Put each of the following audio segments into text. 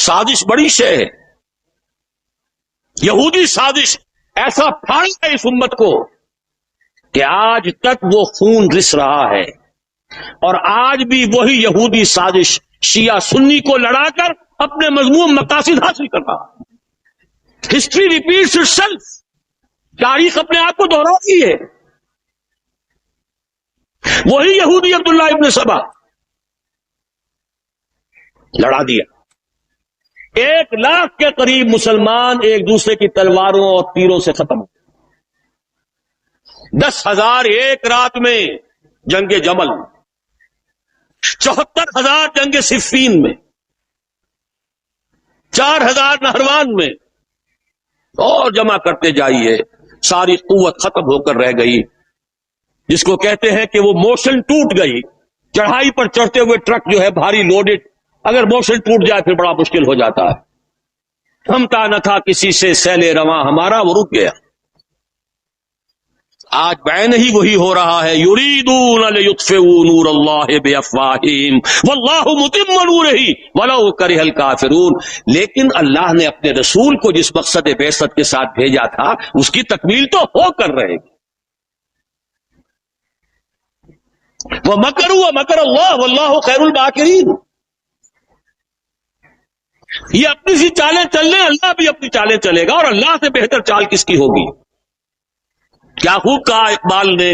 سازش بڑی شے ہے. یہودی سازش ایسا پھاڑا ہے اس امت کو کہ آج تک وہ خون رس رہا ہے، اور آج بھی وہی یہودی سازش شیعہ سنی کو لڑا کر اپنے مذموم مقاصد حاصل کر رہا. History repeats it self. تاریخ اپنے آپ کو دہراتی ہے. وہی یہودی عبداللہ ابن سبا لڑا دیا. 1,00,000 کے قریب مسلمان ایک دوسرے کی تلواروں اور تیروں سے ختم ہوئے. 10,000 ایک رات میں جنگ جمل، 74,000 جنگ صفین میں، 4,000 نہروان میں، اور جمع کرتے جائیے. ساری قوت ختم ہو کر رہ گئی. جس کو کہتے ہیں کہ وہ موشن ٹوٹ گئی. چڑھائی پر چڑھتے ہوئے ٹرک جو ہے بھاری لوڈڈ، اگر موشن ٹوٹ جائے پھر بڑا مشکل ہو جاتا ہے. تھمتا نہ تھا کسی سے سیل رواں ہمارا، وہ رک گیا. آج بعین ہی وہی ہو رہا ہے. یریدون لیطفئوا نور اللہ بافواہہم واللہ متم نورہ ولو کرہ الکافرون. لیکن اللہ نے اپنے رسول کو جس مقصد بعثت کے ساتھ بھیجا تھا اس کی تکمیل تو ہو کر رہے گی. وَمَكَرُوا وَمَكَرَ اللَّهُ وَاللَّهُ خَيْرُ الْمَاكِرِينَ. یہ اپنی سی چالیں چل لیں، اللہ بھی اپنی چالیں چلے گا، اور اللہ سے بہتر چال کس کی ہوگی. کیا خوب کہا اقبال نے،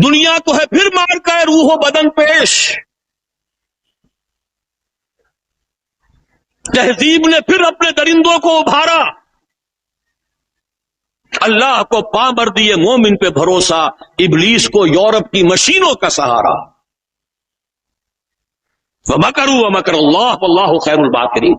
دنیا کو ہے پھر مار کا روح و بدن پیش، تہذیب نے پھر اپنے درندوں کو ابھارا، اللہ کو پامر دیے مومن پہ بھروسہ، ابلیس کو یورپ کی مشینوں کا سہارا. وَمَكَرُوا وَمَكَرَ اللَّهُ وَاللَّهُ خَيْرُ الْمَاكِرِينَ.